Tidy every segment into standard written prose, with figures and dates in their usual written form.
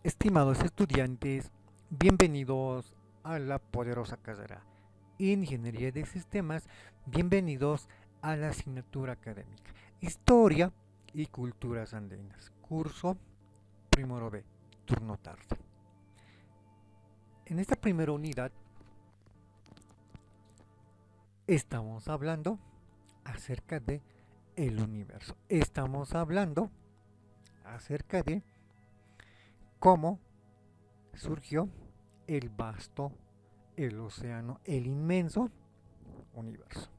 Estimados estudiantes, bienvenidos a la poderosa carrera Ingeniería de Sistemas, bienvenidos a la asignatura académica Historia y Culturas Andinas, curso primero B, turno tarde. En esta primera unidad estamos hablando acerca de el universo. Estamos hablando acerca de cómo surgió el vasto, el océano, el inmenso universo.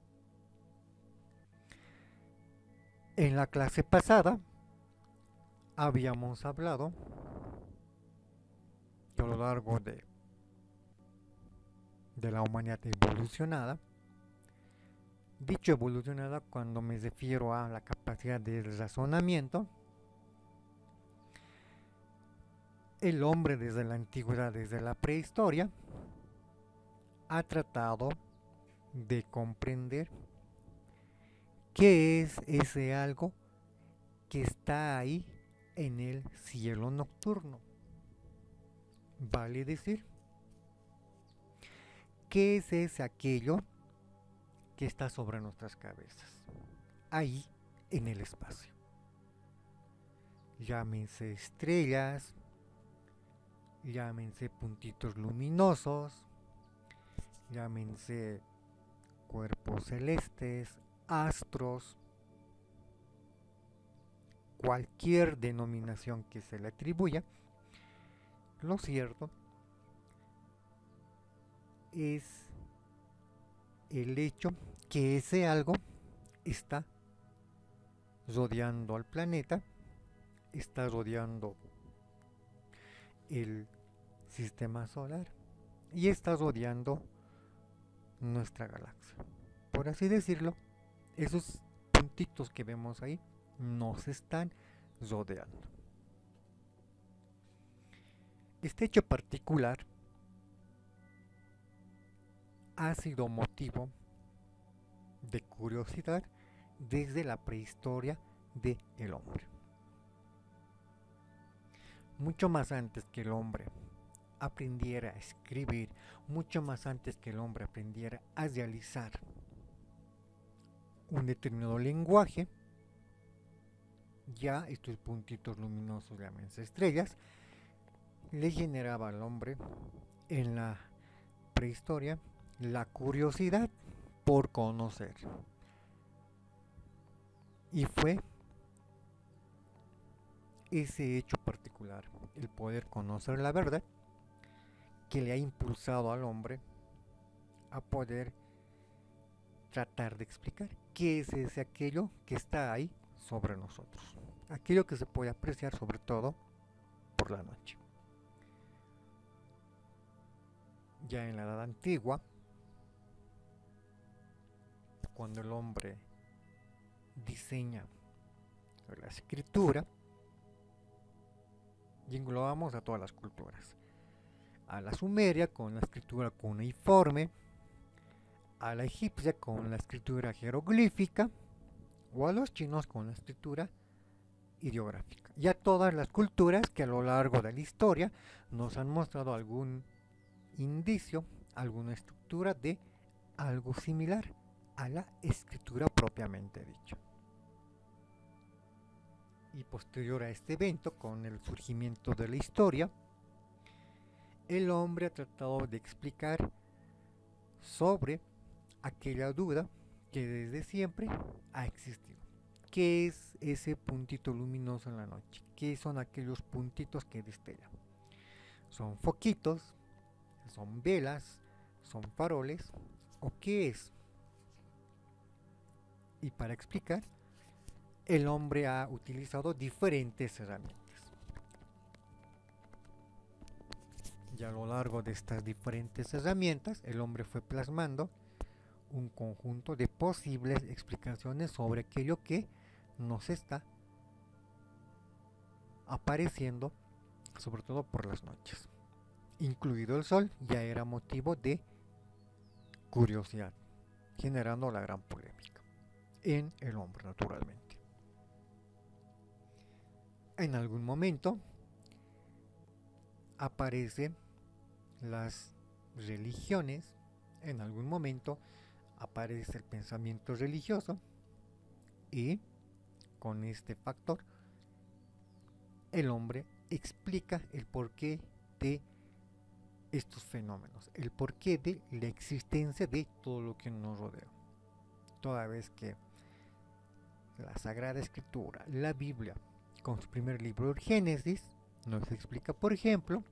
En la clase pasada habíamos hablado que a lo largo de la humanidad evolucionada, dicho evolucionada cuando me refiero a la capacidad de razonamiento, el hombre desde la antigüedad, desde la prehistoria, ha tratado de comprender qué es ese algo que está ahí en el cielo nocturno. Vale decir, ¿qué es ese aquello que está sobre nuestras cabezas? Ahí en el espacio. Llámense estrellas, llámense puntitos luminosos, llámense cuerpos celestes, astros, cualquier denominación que se le atribuya. Lo cierto es el hecho que ese algo está rodeando al planeta, está rodeando el sistema solar y está rodeando nuestra galaxia. Por así decirlo, esos puntitos que vemos ahí nos están rodeando. Este hecho particular ha sido motivo de curiosidad desde la prehistoria del hombre. Mucho más antes que el hombre aprendiera a escribir, mucho más antes que el hombre aprendiera a realizar un determinado lenguaje, ya estos puntitos luminosos, llámense estrellas, le generaba al hombre en la prehistoria la curiosidad por conocer. Y fue ese hecho particular, el poder conocer la verdad, que le ha impulsado al hombre a poder tratar de explicar qué es ese aquello que está ahí sobre nosotros. Aquello que se puede apreciar sobre todo por la noche. Ya en la edad antigua, cuando el hombre diseña la escritura, y englobamos a todas las culturas. A la sumeria con la escritura cuneiforme, a la egipcia con la escritura jeroglífica, o a los chinos con la escritura ideográfica. Y a todas las culturas que a lo largo de la historia nos han mostrado algún indicio, alguna estructura de algo similar a la escritura propiamente dicha. Y posterior a este evento, con el surgimiento de la historia, el hombre ha tratado de explicar sobre aquella duda que desde siempre ha existido. ¿Qué es ese puntito luminoso en la noche? ¿Qué son aquellos puntitos que destellan? ¿Son foquitos? ¿Son velas? ¿Son faroles? ¿O qué es? Y para explicar, el hombre ha utilizado diferentes herramientas. Y a lo largo de estas diferentes herramientas, el hombre fue plasmando un conjunto de posibles explicaciones sobre aquello que nos está apareciendo, sobre todo por las noches. Incluido el sol, ya era motivo de curiosidad, generando la gran polémica en el hombre, naturalmente. En algún momento, aparecen las religiones, en algún momento aparece el pensamiento religioso y con este factor el hombre explica el porqué de estos fenómenos, el porqué de la existencia de todo lo que nos rodea. Toda vez que la Sagrada Escritura, la Biblia, con su primer libro, el Génesis, nos explica, por ejemplo,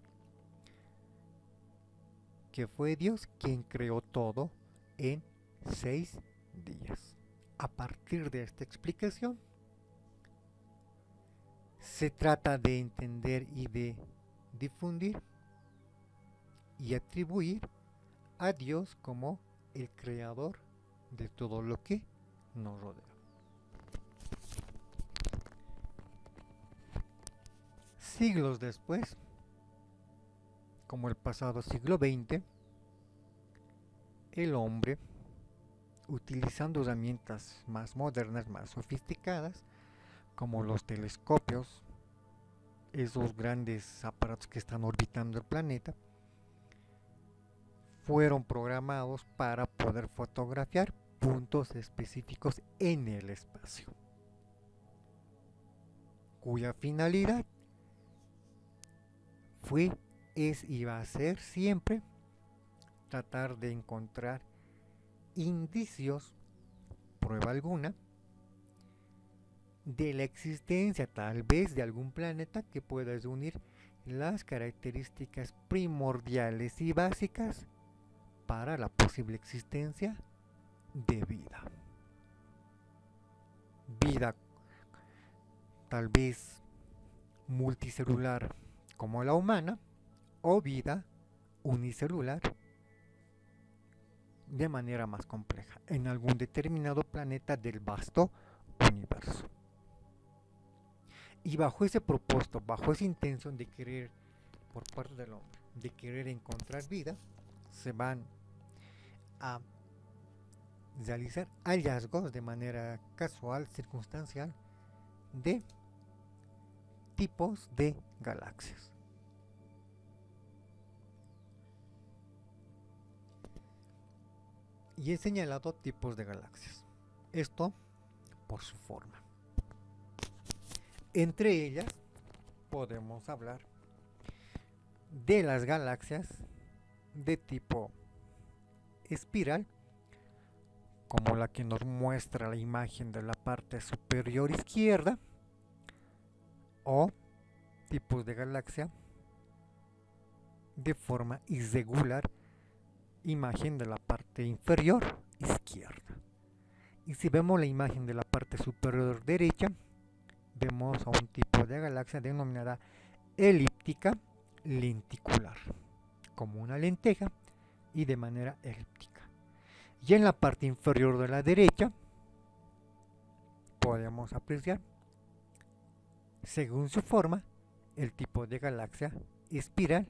que fue Dios quien creó todo en 6 días. A partir de esta explicación, se trata de entender y de difundir y atribuir a Dios como el creador de todo lo que nos rodea. Siglos después, como el pasado siglo XX, el hombre, utilizando herramientas más modernas, más sofisticadas, como los telescopios, esos grandes aparatos que están orbitando el planeta, fueron programados para poder fotografiar puntos específicos en el espacio, cuya finalidad es y va a ser siempre tratar de encontrar indicios, prueba alguna, de la existencia tal vez de algún planeta que pueda reunir las características primordiales y básicas para la posible existencia de vida. Vida tal vez multicelular como la humana, o vida unicelular de manera más compleja en algún determinado planeta del vasto universo. Y bajo ese propósito, bajo esa intención de querer, por parte del hombre, de querer encontrar vida, se van a realizar hallazgos de manera casual, circunstancial, de tipos de galaxias. Y he señalado tipos de galaxias. Esto por su forma. Entre ellas podemos hablar de las galaxias de tipo espiral, como la que nos muestra la imagen de la parte superior izquierda, o tipos de galaxia de forma irregular, imagen de la parte inferior izquierda. Y si vemos la imagen de la parte superior derecha, vemos a un tipo de galaxia denominada elíptica lenticular, como una lenteja y de manera elíptica. Y en la parte inferior de la derecha podemos apreciar, según su forma, el tipo de galaxia espiral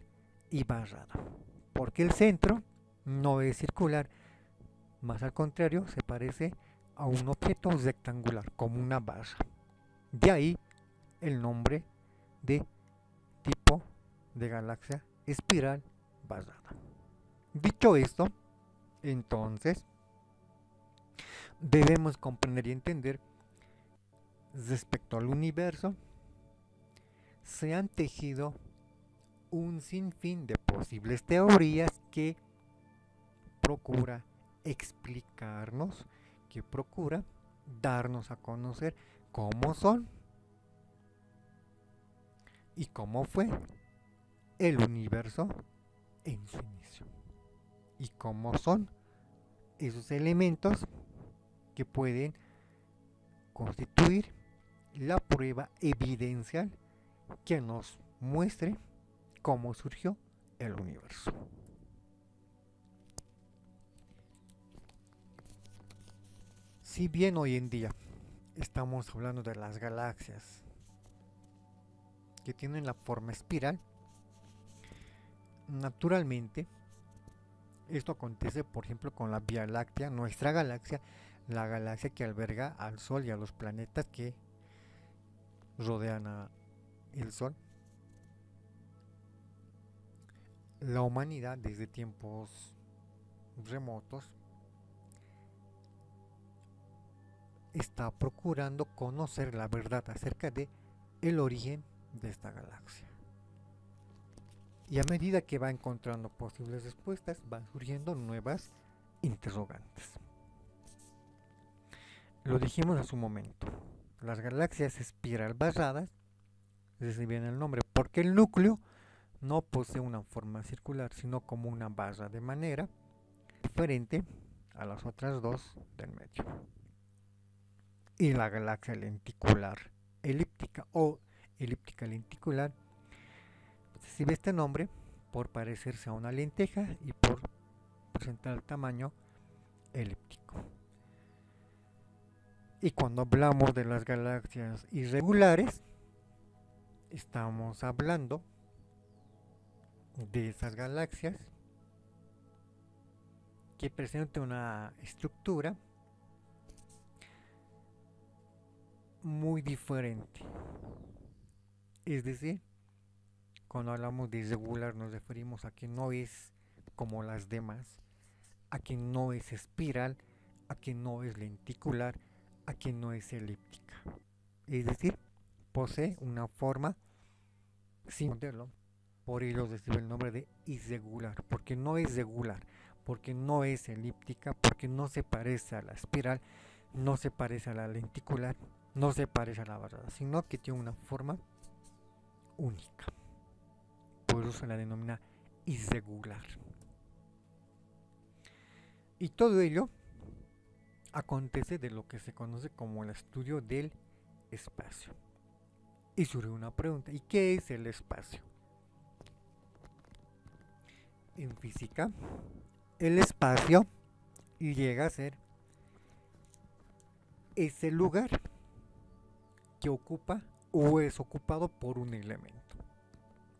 y barrada, porque el centro no es circular, más al contrario se parece a un objeto rectangular, como una barra. De ahí el nombre de tipo de galaxia espiral barrada. Dicho esto, entonces debemos comprender y entender respecto al universo, se han tejido un sinfín de posibles teorías que procura explicarnos, que procura darnos a conocer cómo son y cómo fue el universo en su inicio, y cómo son esos elementos que pueden constituir la prueba evidencial que nos muestre cómo surgió el universo. Si bien hoy en día estamos hablando de las galaxias que tienen la forma espiral, naturalmente esto acontece, por ejemplo, con la Vía Láctea, nuestra galaxia, la galaxia que alberga al Sol y a los planetas que rodean a el Sol. la humanidad desde tiempos remotos está procurando conocer la verdad acerca de el origen de esta galaxia. Y a medida que va encontrando posibles respuestas, van surgiendo nuevas interrogantes. Lo dijimos en su momento, las galaxias espiral basadas reciben el nombre porque el núcleo no posee una forma circular, sino como una barra de manera diferente a las otras dos del medio. Y la galaxia lenticular elíptica o elíptica lenticular recibe este nombre por parecerse a una lenteja y por presentar el tamaño elíptico. Y cuando hablamos de las galaxias irregulares, estamos hablando de esas galaxias que presentan una estructura muy diferente. Es decir, cuando hablamos de irregular nos referimos a que no es como las demás, a que no es espiral, a que no es lenticular, a que no es elíptica. Es decir, posee una forma sin modelo. Por ello recibe el nombre de irregular, porque no es regular, porque no es elíptica, porque no se parece a la espiral, no se parece a la lenticular, no se parece a la barrada, sino que tiene una forma única. Por eso se la denomina irregular. Y todo ello acontece de lo que se conoce como el estudio del espacio. Y surge una pregunta, ¿y qué es el espacio? En física, el espacio llega a ser ese lugar que ocupa o es ocupado por un elemento,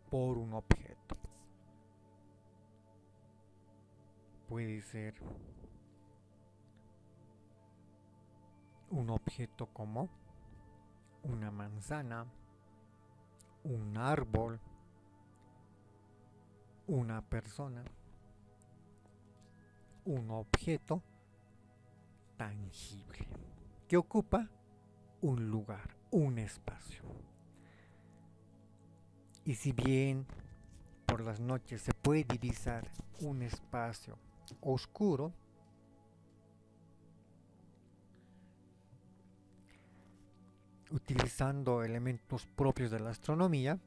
por un objeto. Puede ser un objeto como una manzana, un árbol, una persona, un objeto tangible que ocupa un lugar, un espacio. Y si bien por las noches se puede divisar un espacio oscuro, utilizando elementos propios de la astronomía,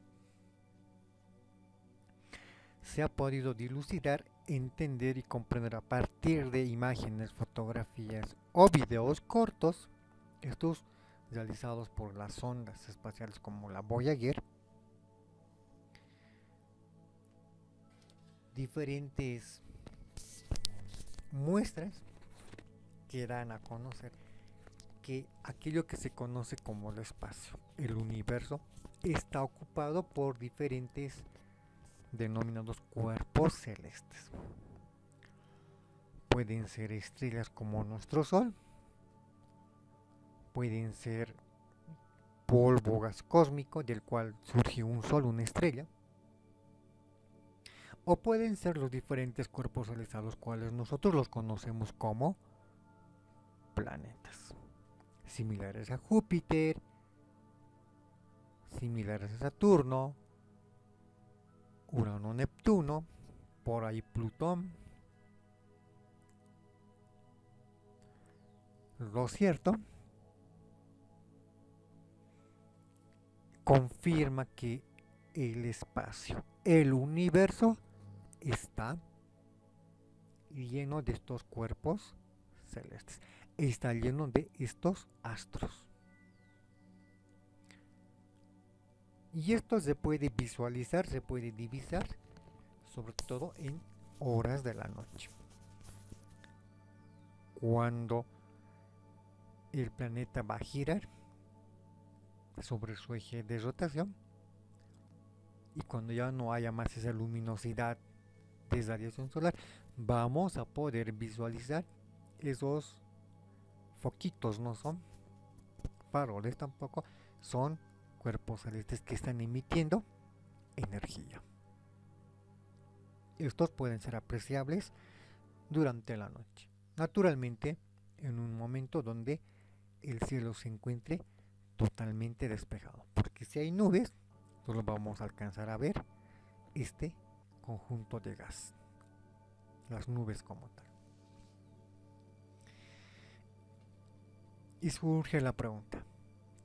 se ha podido dilucidar, entender y comprender a partir de imágenes, fotografías o videos cortos, estos realizados por las sondas espaciales como la Voyager, diferentes muestras que dan a conocer que aquello que se conoce como el espacio, el universo, está ocupado por diferentes denominados cuerpos celestes. Pueden ser estrellas como nuestro Sol, pueden ser polvo gas cósmico del cual surge un Sol, una estrella, o pueden ser los diferentes cuerpos celestes a los cuales nosotros los conocemos como planetas, similares a Júpiter, similares a Saturno, Urano, Neptuno, por ahí Plutón. Lo cierto confirma que el espacio, el universo, está lleno de estos cuerpos celestes, está lleno de estos astros. Y esto se puede visualizar, se puede divisar, sobre todo en horas de la noche. Cuando el planeta va a girar sobre su eje de rotación y cuando ya no haya más esa luminosidad de radiación solar, vamos a poder visualizar esos foquitos, no son faroles tampoco, son cuerpos celestes que están emitiendo energía. Estos pueden ser apreciables durante la noche. Naturalmente, en un momento donde el cielo se encuentre totalmente despejado. Porque si hay nubes, solo vamos a alcanzar a ver este conjunto de gas, las nubes como tal. Y surge la pregunta,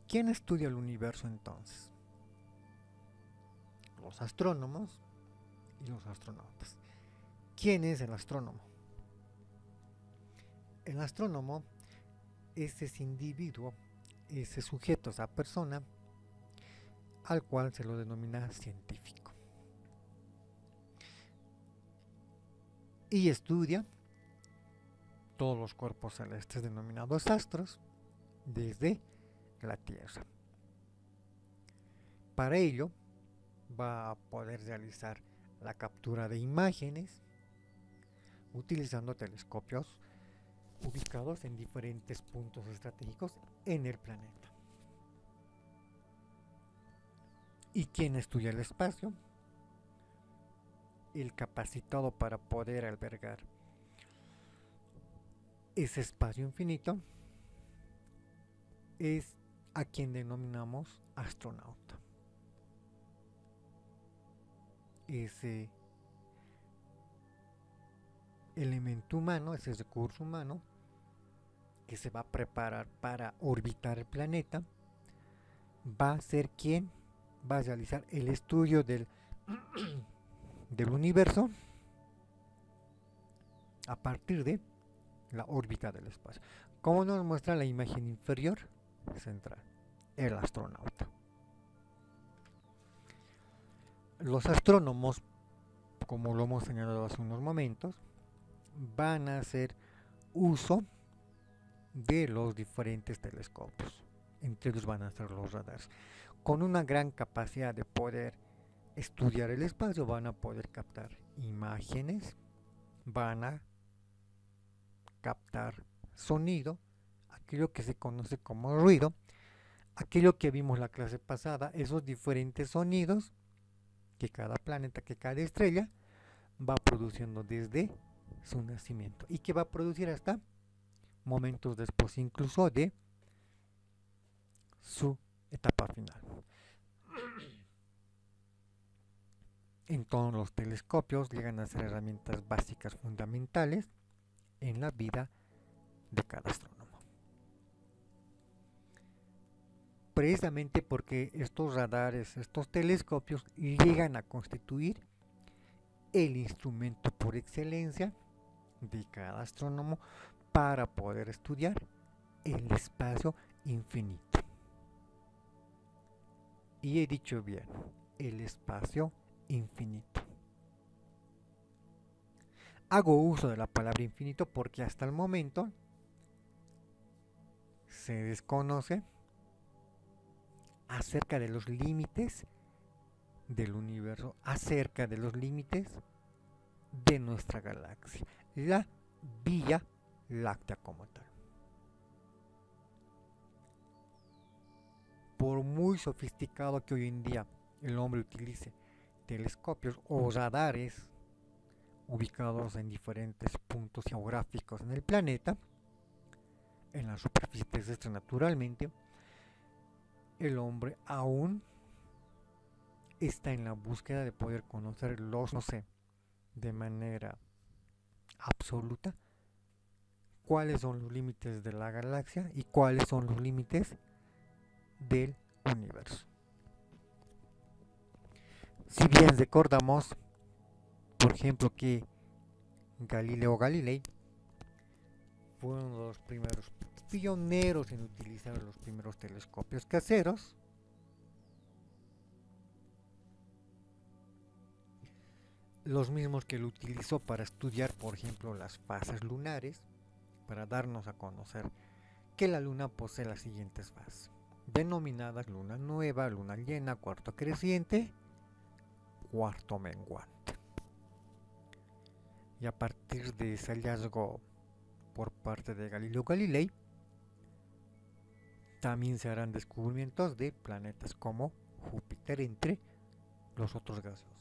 ¿quién estudia el universo entonces? Los astrónomos y los astronautas. ¿Quién es el astrónomo? El astrónomo es ese individuo, ese sujeto, esa persona, al cual se lo denomina científico. Y estudia todos los cuerpos celestes denominados astros desde la Tierra. Para ello va a poder realizar la captura de imágenes utilizando telescopios ubicados en diferentes puntos estratégicos en el planeta. ¿Y quién estudia el espacio? El capacitado para poder albergar ese espacio infinito es a quien denominamos astronauta. Ese elemento humano, ese recurso humano que se va a preparar para orbitar el planeta, va a ser quien va a realizar el estudio del universo a partir de la órbita del espacio. Como nos muestra la imagen inferior central, el astronauta. Los astrónomos, como lo hemos señalado hace unos momentos, van a hacer uso de los diferentes telescopios. Entre ellos van a ser los radares. Con una gran capacidad de poder estudiar el espacio, van a poder captar imágenes, van a captar sonido, aquello que se conoce como ruido, aquello que vimos la clase pasada, esos diferentes sonidos que cada planeta, que cada estrella va produciendo desde su nacimiento y que va a producir hasta momentos después incluso de su etapa final. Entonces los telescopios llegan a ser herramientas básicas fundamentales en la vida de cada astrónomo. Precisamente porque estos radares, estos telescopios llegan a constituir el instrumento por excelencia de cada astrónomo para poder estudiar el espacio infinito. Y he dicho bien, el espacio infinito. Hago uso de la palabra infinito porque hasta el momento se desconoce acerca de los límites del universo, acerca de los límites de nuestra galaxia, la Vía Láctea como tal. Por muy sofisticado que hoy en día el hombre utilice telescopios o radares ubicados en diferentes puntos geográficos en el planeta, en la superficie terrestre naturalmente, el hombre aún está en la búsqueda de poder conocer de manera absoluta cuáles son los límites de la galaxia y cuáles son los límites del universo. Si bien recordamos, por ejemplo, que Galileo Galilei fueron los primeros pioneros en utilizar los primeros telescopios caseros, los mismos que él utilizó para estudiar, por ejemplo, las fases lunares, para darnos a conocer que la luna posee las siguientes fases, denominadas luna nueva, luna llena, cuarto creciente, cuarto menguante. Y a partir de ese hallazgo por parte de Galileo Galilei, también se harán descubrimientos de planetas como Júpiter, entre los otros gaseosos.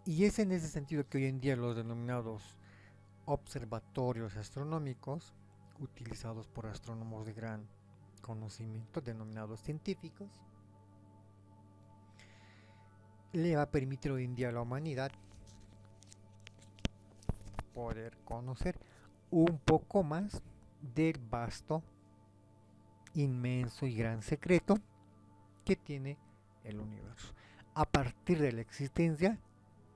Y es en ese sentido que hoy en día los denominados observatorios astronómicos, utilizados por astrónomos de gran conocimiento, denominados científicos, le va a permitir hoy en día a la humanidad poder conocer un poco más del vasto, inmenso y gran secreto que tiene el universo, a partir de la existencia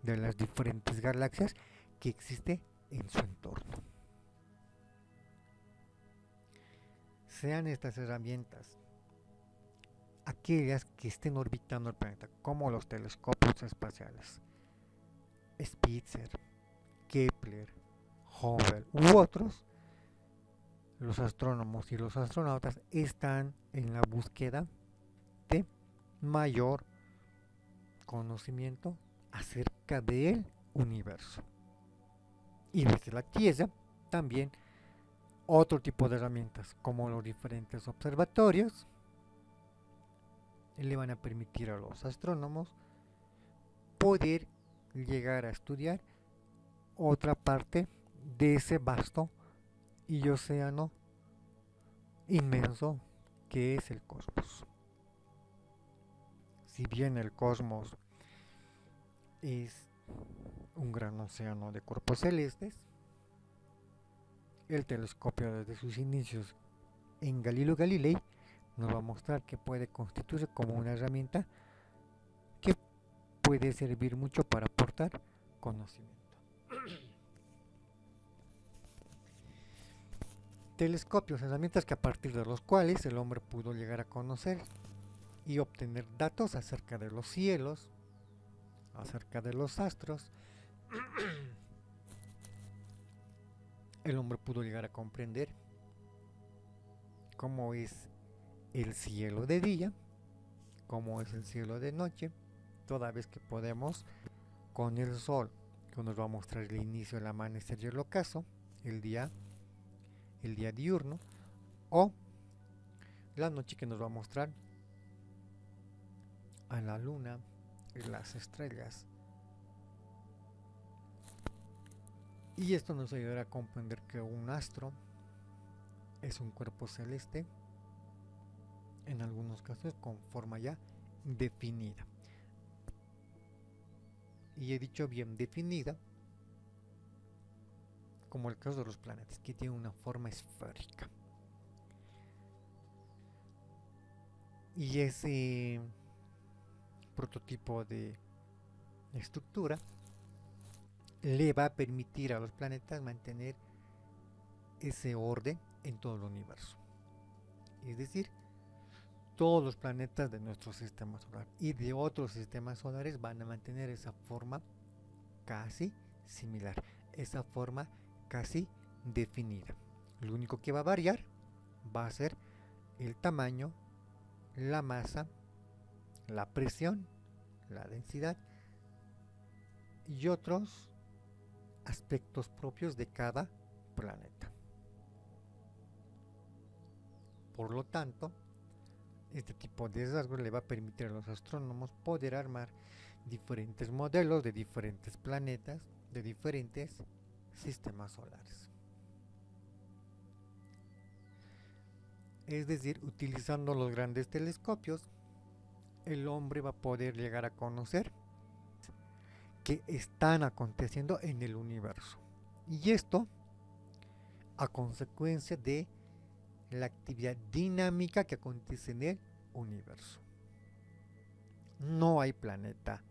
de las diferentes galaxias que existe en su entorno. Sean estas herramientas aquellas que estén orbitando el planeta, como los telescopios espaciales Spitzer, Kepler, Hubble u otros, los astrónomos y los astronautas están en la búsqueda de mayor conocimiento acerca del universo. Y desde la Tierra también otro tipo de herramientas, como los diferentes observatorios, le van a permitir a los astrónomos poder llegar a estudiar otra parte de ese vasto y océano inmenso que es el cosmos. Si bien el cosmos es un gran océano de cuerpos celestes, el telescopio desde sus inicios en Galileo Galilei nos va a mostrar que puede constituirse como una herramienta que puede servir mucho para aportar conocimiento. Telescopios, herramientas que a partir de los cuales el hombre pudo llegar a conocer y obtener datos acerca de los cielos, acerca de los astros. El hombre pudo llegar a comprender cómo es el cielo de día, cómo es el cielo de noche, toda vez que podemos con el sol, que nos va a mostrar el inicio del amanecer y el ocaso, el día diurno, o la noche, que nos va a mostrar a la luna y las estrellas. Y esto nos ayudará a comprender que un astro es un cuerpo celeste, en algunos casos con forma ya definida. Y he dicho bien definida, como el caso de los planetas, que tienen una forma esférica. Y ese prototipo de estructura le va a permitir a los planetas mantener ese orden en todo el universo. Es decir, todos los planetas de nuestro sistema solar y de otros sistemas solares van a mantener esa forma casi similar, esa forma casi definida. Lo único que va a variar va a ser el tamaño, la masa, la presión, la densidad y otros aspectos propios de cada planeta. Por lo tanto, este tipo de rasgos le va a permitir a los astrónomos poder armar diferentes modelos de diferentes planetas, de diferentes sistemas solares. Es decir, utilizando los grandes telescopios, el hombre va a poder llegar a conocer que están aconteciendo en el universo. Y esto a consecuencia de la actividad dinámica que acontece en el universo. No hay planeta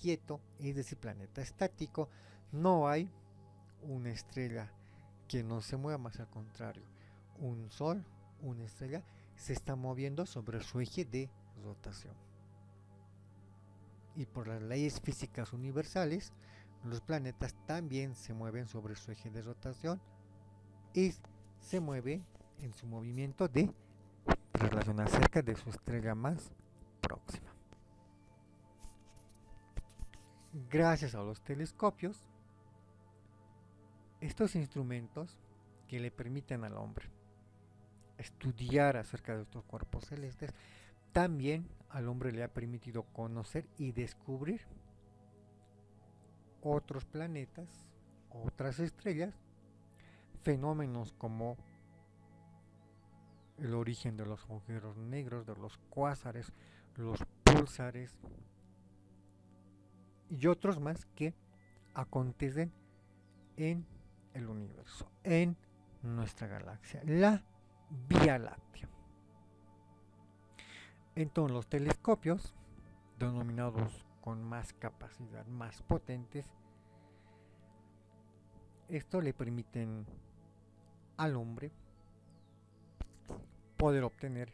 quieto, es decir, planeta estático. No hay una estrella que no se mueva, más al contrario. Un sol, una estrella, se está moviendo sobre su eje de rotación. Y por las leyes físicas universales, los planetas también se mueven sobre su eje de rotación y se mueve en su movimiento de traslación acerca de su estrella más próxima. Gracias a los telescopios, estos instrumentos que le permiten al hombre estudiar acerca de estos cuerpos celestes, también al hombre le ha permitido conocer y descubrir otros planetas, otras estrellas, fenómenos como el origen de los agujeros negros, de los cuásares, los púlsares y otros más que acontecen en el universo, en nuestra galaxia, la Vía Láctea. Entonces los telescopios, denominados con más capacidad, más potentes, esto le permiten al hombre poder obtener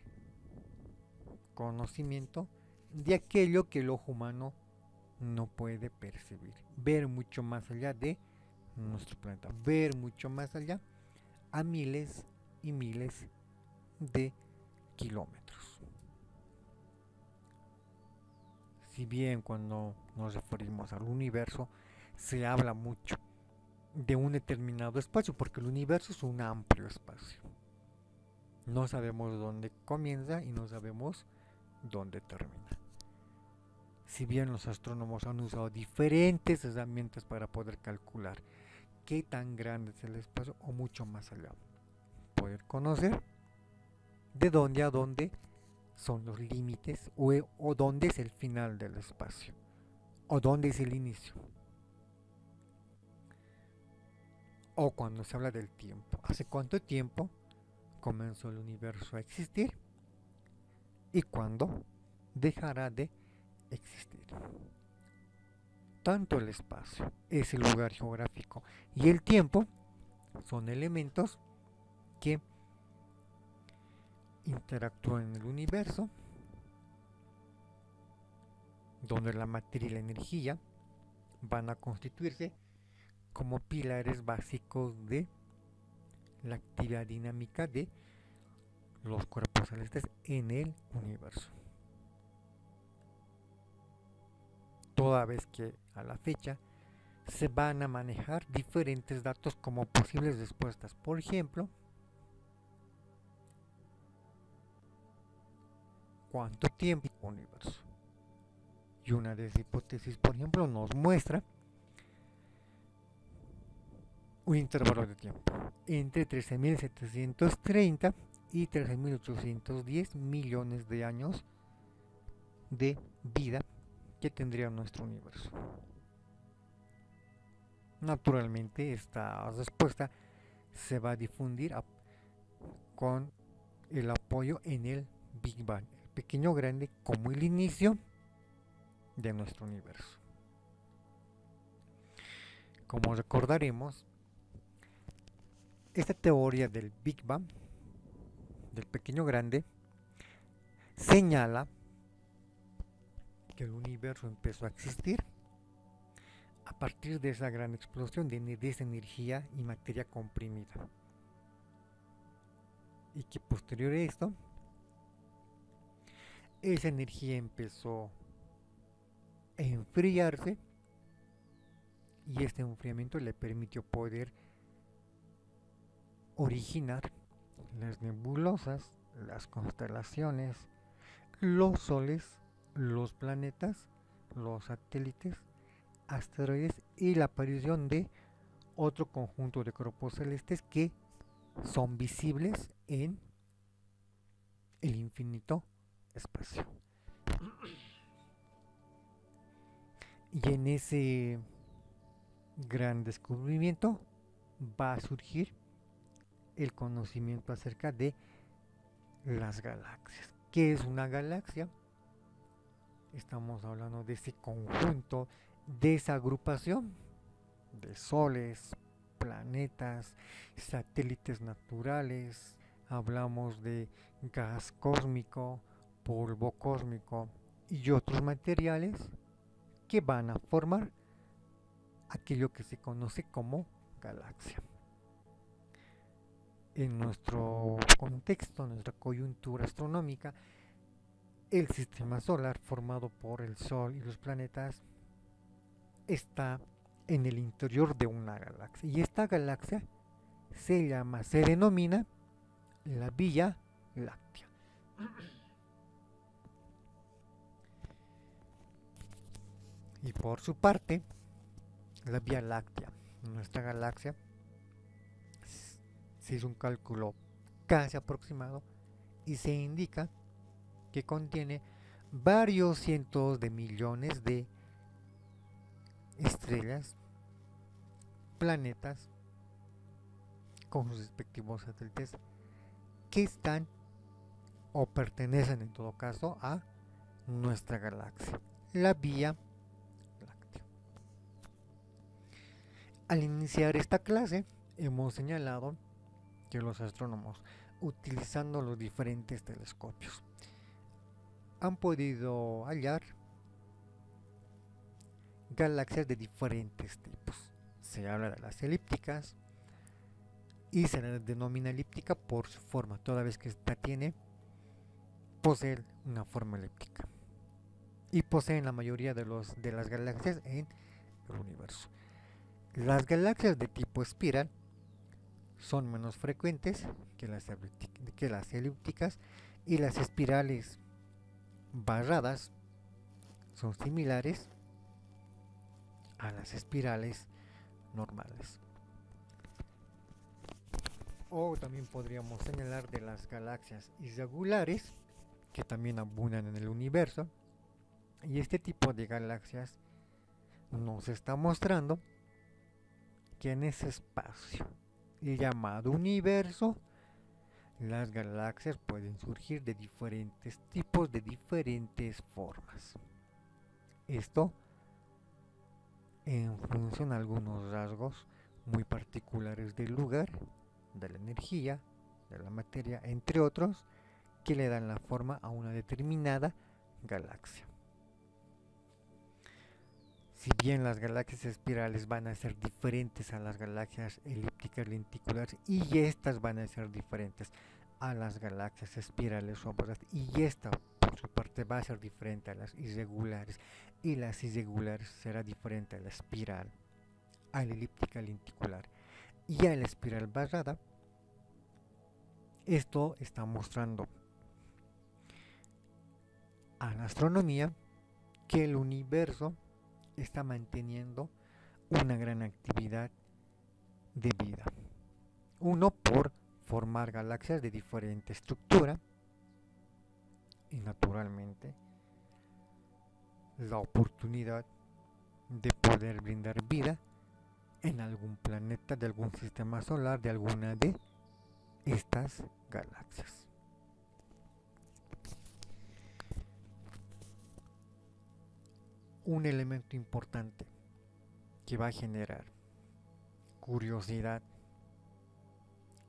conocimiento de aquello que el ojo humano no puede percibir, ver mucho más allá de nuestro planeta, ver mucho más allá a miles y miles de kilómetros. Si bien cuando nos referimos al universo se habla mucho de un determinado espacio, porque el universo es un amplio espacio. No sabemos dónde comienza y no sabemos dónde termina. Si bien los astrónomos han usado diferentes herramientas para poder calcular qué tan grande es el espacio o mucho más allá, poder conocer de dónde a dónde son los límites o dónde es el final del espacio o dónde es el inicio. O cuando se habla del tiempo, ¿hace cuánto tiempo comenzó el universo a existir y cuándo dejará de existir? Tanto el espacio, ese lugar geográfico, y el tiempo son elementos que interactúan en el universo, donde la materia y la energía van a constituirse como pilares básicos de la actividad dinámica de los cuerpos celestes en el universo. Toda vez que a la fecha se van a manejar diferentes datos como posibles respuestas. Por ejemplo, ¿cuánto tiempo el universo? Y una de esas hipótesis, por ejemplo, nos muestra un intervalo de tiempo entre 13.730 y 13.810 millones de años de vida que tendría nuestro universo. Naturalmente esta respuesta se va a difundir con el apoyo en el Big Bang, el pequeño grande, como el inicio de nuestro universo. Como recordaremos, esta teoría del Big Bang, del pequeño grande, señala que el universo empezó a existir a partir de esa gran explosión de esa energía y materia comprimida, y que posterior a esto esa energía empezó a enfriarse y este enfriamiento le permitió poder originar las nebulosas, las constelaciones, los soles, los planetas, los satélites, asteroides y la aparición de otro conjunto de cuerpos celestes que son visibles en el infinito espacio. Y en ese gran descubrimiento va a surgir el conocimiento acerca de las galaxias. ¿Qué es una galaxia? Estamos hablando de ese conjunto, de esa agrupación de soles, planetas, satélites naturales. Hablamos de gas cósmico, polvo cósmico y otros materiales que van a formar aquello que se conoce como galaxia. En nuestro contexto, nuestra coyuntura astronómica, el sistema solar formado por el Sol y los planetas está en el interior de una galaxia, y esta galaxia se denomina la Vía Láctea. Y por su parte, la Vía Láctea, nuestra galaxia, se hizo un cálculo casi aproximado y se indica que contiene varios cientos de millones de estrellas, planetas con sus respectivos satélites que están o pertenecen en todo caso a nuestra galaxia, la Vía Láctea. Al iniciar esta clase hemos señalado que los astrónomos, utilizando los diferentes telescopios, han podido hallar galaxias de diferentes tipos. Se habla de las elípticas y se la denomina elíptica por su forma, toda vez que esta posee una forma elíptica y poseen la mayoría de las galaxias en el universo. Las galaxias de tipo espiral son menos frecuentes que las elípticas, y las espirales barradas son similares a las espirales normales. O también podríamos señalar de las galaxias irregulares, que también abundan en el universo, y este tipo de galaxias nos está mostrando que en ese espacio llamado universo, las galaxias pueden surgir de diferentes tipos, de diferentes formas. Esto en función de algunos rasgos muy particulares del lugar, de la energía, de la materia, entre otros, que le dan la forma a una determinada galaxia. Si bien las galaxias espirales van a ser diferentes a las galaxias elípticas lenticulares, y estas van a ser diferentes a las galaxias espirales opuestas, y esta por su parte va a ser diferente a las irregulares, y las irregulares será diferente a la espiral, a la elíptica lenticular y a la espiral barrada. Esto está mostrando a la astronomía que el universo está manteniendo una gran actividad de vida. Uno, por formar galaxias de diferente estructura, y naturalmente la oportunidad de poder brindar vida en algún planeta de algún sistema solar, de alguna de estas galaxias. Un elemento importante que va a generar curiosidad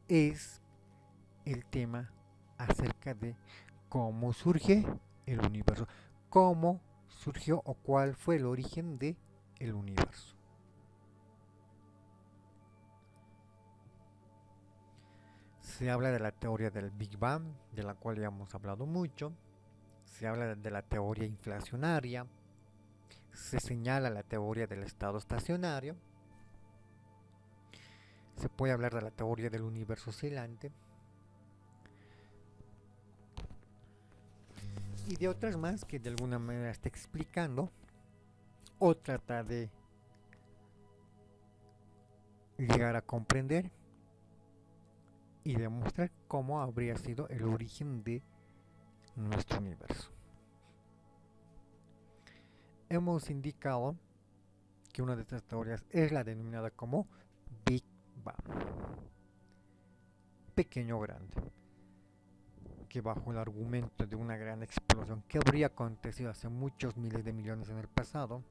es el tema acerca de cómo surge el universo, cómo surgió o cuál fue el origen de el universo. Se habla de la teoría del Big Bang, de la cual ya hemos hablado mucho. Se habla de la teoría inflacionaria. Se señala la teoría del estado estacionario. Se puede hablar de la teoría del universo oscilante y de otras más que de alguna manera está explicando o trata de llegar a comprender y demostrar cómo habría sido el origen de nuestro universo. Hemos indicado que una de estas teorías es la denominada como Big Bang, pequeño grande, que bajo el argumento de una gran explosión que habría acontecido hace muchos miles de millones en el pasado,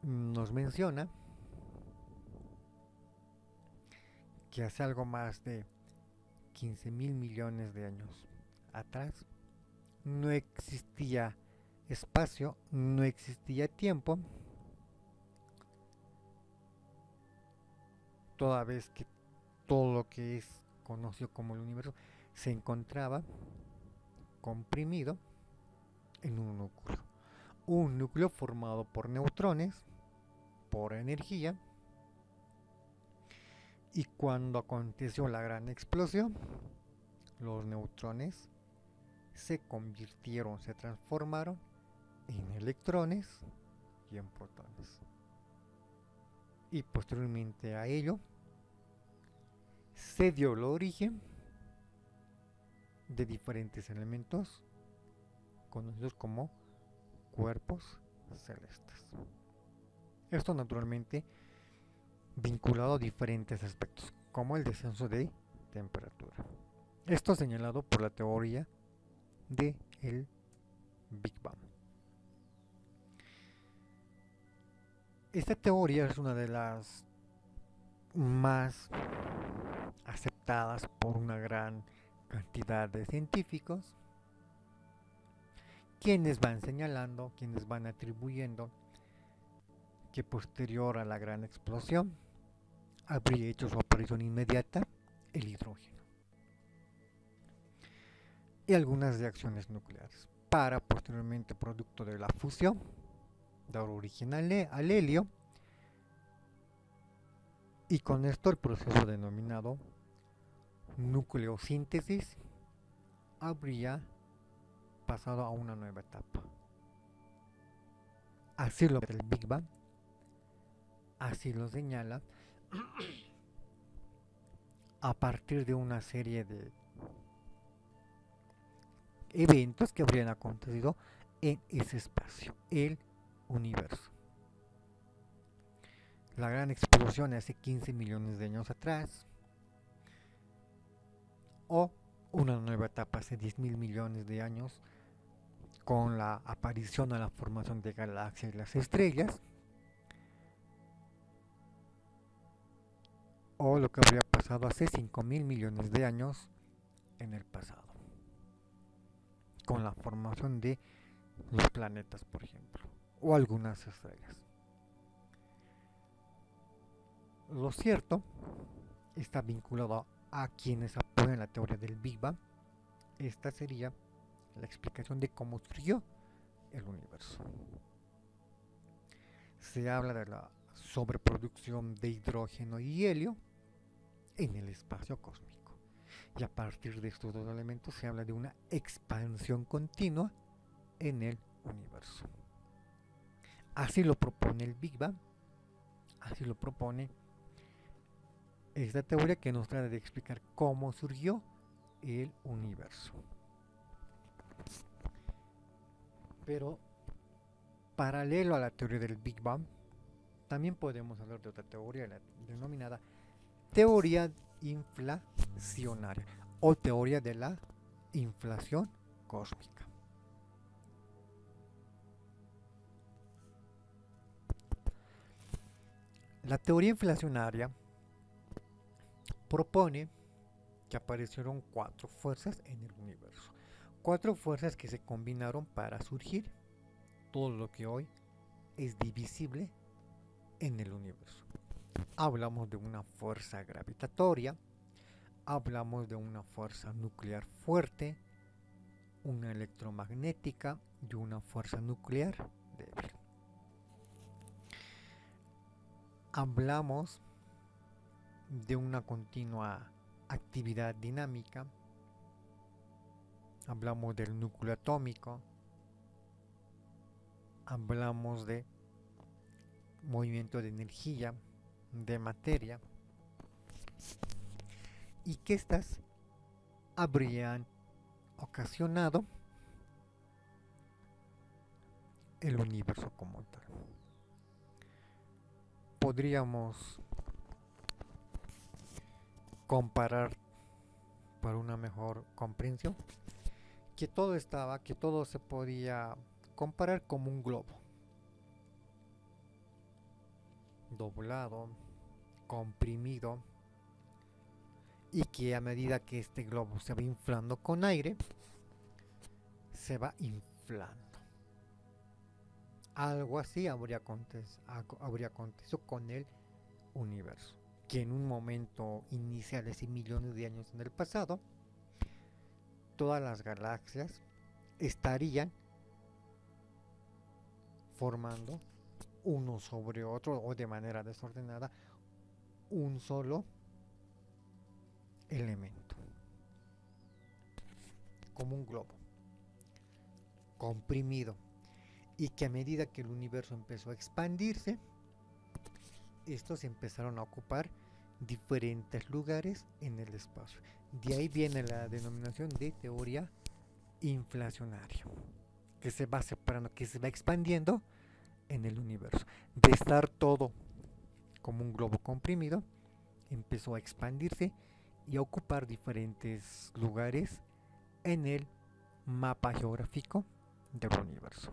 nos menciona que hace algo más de 15.000 millones de años atrás no existía espacio, no existía tiempo, toda vez que todo lo que es conocido como el universo se encontraba comprimido en un núcleo formado por neutrones, por energía, y cuando aconteció la gran explosión, los neutrones se convirtieron, se transformaron en electrones y en protones. Y posteriormente a ello se dio el origen de diferentes elementos conocidos como cuerpos celestes. Esto naturalmente vinculado a diferentes aspectos, como el descenso de temperatura. Esto señalado por la teoría de el Big Bang. Esta teoría es una de las más aceptadas por una gran cantidad de científicos, quienes van señalando, quienes van atribuyendo que posterior a la gran explosión habría hecho su aparición inmediata el hidrógeno y algunas reacciones nucleares para posteriormente, producto de la fusión, dar origen al helio, y con esto el proceso denominado nucleosíntesis habría pasado a una nueva etapa. Así lo ve el Big Bang, así lo señala a partir de una serie de eventos que habrían acontecido en ese espacio, el universo. La gran explosión hace 15 millones de años atrás, o una nueva etapa hace 10 mil millones de años, con la aparición o la formación de galaxias y las estrellas, o lo que habría pasado hace 5 mil millones de años en el pasado, con la formación de los planetas, por ejemplo, o algunas estrellas. Lo cierto está vinculado a quienes apoyan la teoría del Big Bang. Esta sería la explicación de cómo surgió el universo. Se habla de la sobreproducción de hidrógeno y helio en el espacio cósmico. Y a partir de estos dos elementos se habla de una expansión continua en el universo. Así lo propone el Big Bang, así lo propone esta teoría que nos trata de explicar cómo surgió el universo. Pero paralelo a la teoría del Big Bang, también podemos hablar de otra teoría, la denominada teoría inflacionaria o teoría de la inflación cósmica. La teoría inflacionaria propone que aparecieron 4 fuerzas en el universo, 4 fuerzas que se combinaron para surgir todo lo que hoy es divisible en el universo. Hablamos de una fuerza gravitatoria, hablamos de una fuerza nuclear fuerte, una electromagnética y una fuerza nuclear débil. Hablamos de una continua actividad dinámica, hablamos del núcleo atómico, hablamos de movimiento de energía, de materia, y que estas habrían ocasionado el universo como tal. Podríamos comparar, para una mejor comprensión, que todo se podía comparar como un globo doblado, comprimido, y que a medida que este globo se va inflando con aire, se va inflando. Algo así habría acontecido con el universo, que en un momento inicial, hace millones de años en el pasado, todas las galaxias estarían formando uno sobre otro o de manera desordenada un solo elemento, como un globo comprimido. y que a medida que el universo empezó a expandirse, estos empezaron a ocupar diferentes lugares en el espacio. De ahí viene la denominación de teoría inflacionaria, que se va separando, que se va expandiendo en el universo. De estar todo como un globo comprimido, empezó a expandirse y a ocupar diferentes lugares en el mapa geográfico del universo.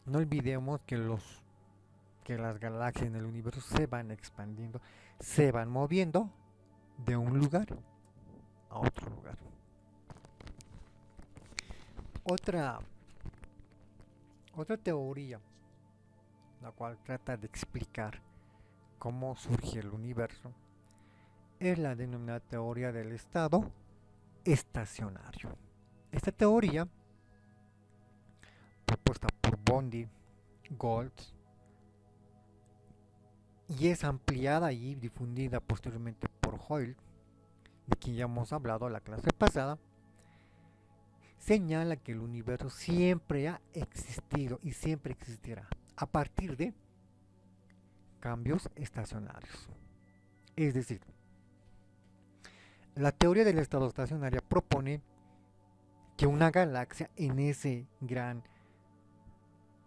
No olvidemos que las galaxias en el universo se van expandiendo, se van moviendo de un lugar a otro lugar. Otra teoría, la cual trata de explicar cómo surge el universo, es la denominada teoría del estado estacionario. Esta teoría, propuesta por Bondi, Goltz, y es ampliada y difundida posteriormente por Hoyle, de quien ya hemos hablado la clase pasada, señala que el universo siempre ha existido y siempre existirá a partir de cambios estacionarios. Es decir, la teoría del estado estacionario propone que una galaxia en ese gran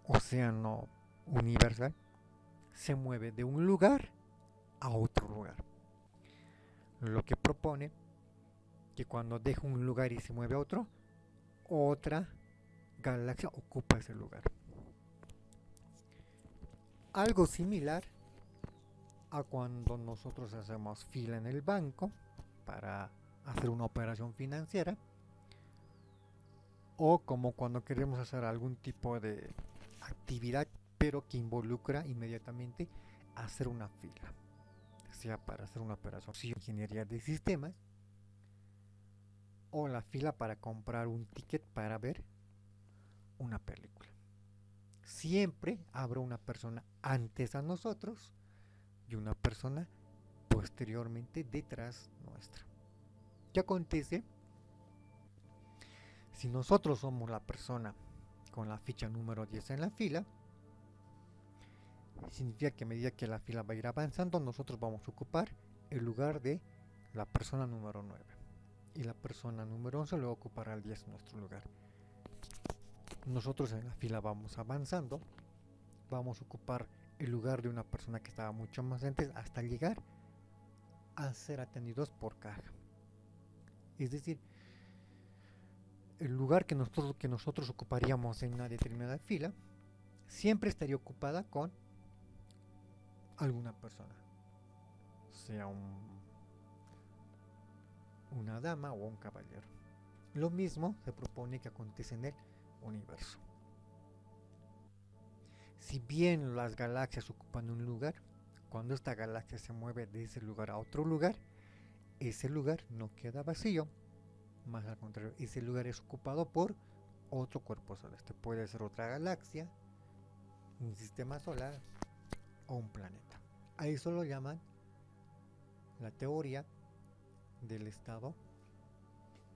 océano universal se mueve de un lugar a otro lugar. Lo que propone que cuando deja un lugar y se mueve a otro, otra galaxia ocupa ese lugar. Algo similar a cuando nosotros hacemos fila en el banco para hacer una operación financiera, o como cuando queremos hacer algún tipo de actividad pero que involucra inmediatamente hacer una fila, sea para hacer una operación de ingeniería de sistemas o la fila para comprar un ticket para ver una película. Siempre habrá una persona antes a nosotros y una persona posteriormente detrás nuestra. ¿Qué acontece? Si nosotros somos la persona con la ficha número 10 en la fila, significa que a medida que la fila va a ir avanzando, nosotros vamos a ocupar el lugar de la persona número 9. Y la persona número 11 luego ocupará el 10 en nuestro lugar. Nosotros en la fila vamos avanzando, vamos a ocupar el lugar de una persona que estaba mucho más antes hasta llegar a ser atendidos por caja. Es decir, el lugar que nosotros ocuparíamos en una determinada fila siempre estaría ocupada con alguna persona, sea una dama o un caballero. Lo mismo se propone que acontece en el universo. Si bien las galaxias ocupan un lugar, cuando esta galaxia se mueve de ese lugar a otro lugar, ese lugar no queda vacío, más al contrario, ese lugar es ocupado por otro cuerpo celeste. Puede ser otra galaxia, un sistema solar o un planeta. A eso lo llaman la teoría del estado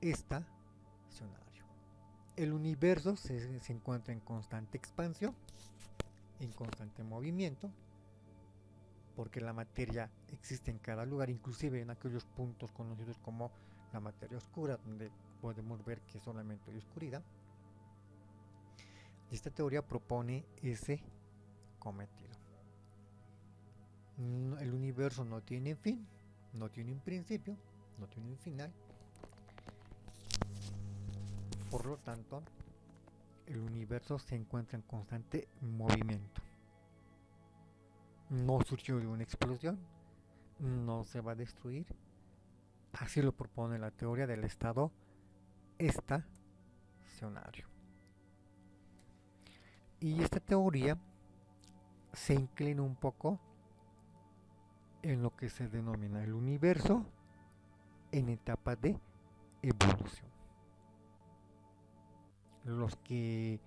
estacionario. El universo se encuentra en constante expansión, en constante movimiento, porque la materia existe en cada lugar, inclusive en aquellos puntos conocidos como la materia oscura, donde podemos ver que solamente hay oscuridad. Y esta teoría propone ese cometido. El universo no tiene fin, no tiene un principio, no tiene un final. Por lo tanto, el universo se encuentra en constante movimiento. No surgió de una explosión, no se va a destruir. Así lo propone la teoría del estado estacionario. Y esta teoría se inclina un poco en lo que se denomina el universo en etapa de evolución. Los que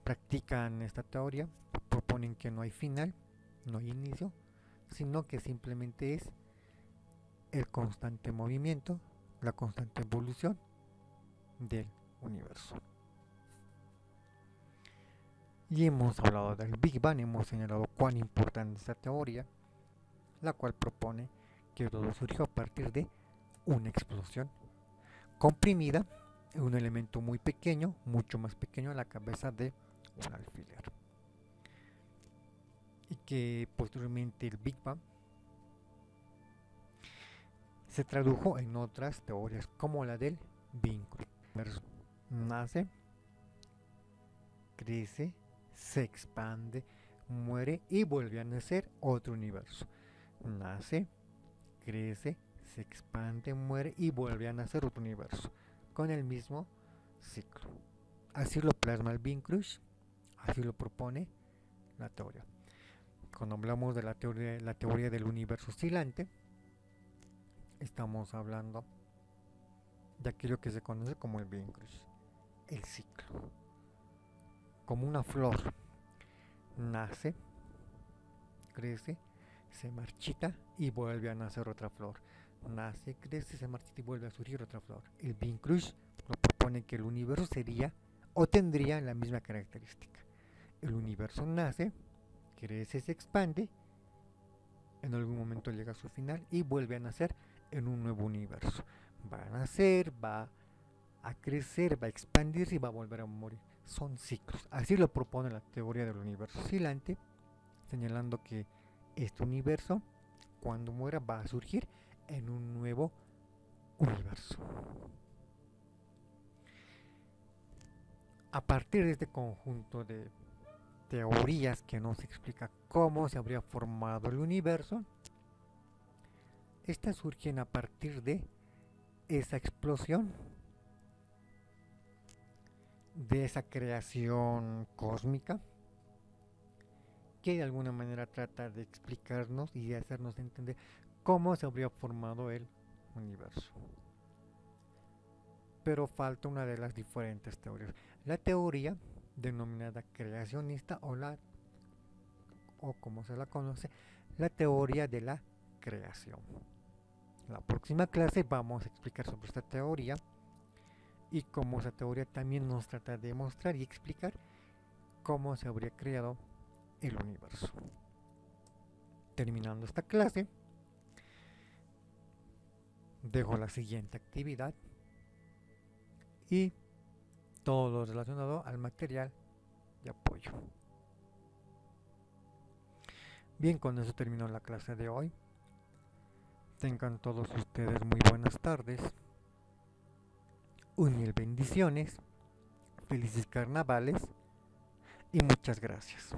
practican esta teoría proponen que no hay final, no hay inicio, sino que simplemente es el constante movimiento, la constante evolución del universo. Y hemos hablado del Big Bang, hemos señalado cuán importante es esta teoría, la cual propone que todo surgió a partir de una explosión comprimida en un elemento muy pequeño, mucho más pequeño, a la cabeza de un alfiler. Y que posteriormente el Big Bang se tradujo en otras teorías como la del vínculo. Nace, crece, se expande, muere y vuelve a nacer otro universo. Nace, crece, se expande, muere y vuelve a nacer otro universo, con el mismo ciclo. Así lo plasma el Vínculo, así lo propone la teoría. Cuando hablamos de la teoría del universo oscilante, estamos hablando de aquello que se conoce como el Vínculo, el ciclo. Como una flor, nace, crece, se marchita y vuelve a nacer otra flor. Nace, crece, se marchita y vuelve a surgir otra flor. El Vínculo lo propone que el universo sería o tendría la misma característica. El universo nace, crece, se expande, en algún momento llega a su final y vuelve a nacer en un nuevo universo. Va a nacer, va a crecer, va a expandirse y va a volver a morir. Son ciclos. Así lo propone la teoría del universo oscilante, señalando que este universo, cuando muera, va a surgir en un nuevo universo. A partir de este conjunto de teorías que nos explica cómo se habría formado el universo, estas surgen a partir de esa explosión, de esa creación cósmica, que de alguna manera trata de explicarnos y de hacernos entender cómo se habría formado el universo. Pero falta una de las diferentes teorías, la teoría denominada creacionista o como se la conoce, la teoría de la creación. En la próxima clase vamos a explicar sobre esta teoría y cómo esa teoría también nos trata de mostrar y explicar cómo se habría creado el universo. Terminando esta clase, dejo la siguiente actividad y todo lo relacionado al material de apoyo. Bien, con eso terminó la clase de hoy. Tengan todos ustedes muy buenas tardes, un mil bendiciones, felices carnavales y muchas gracias.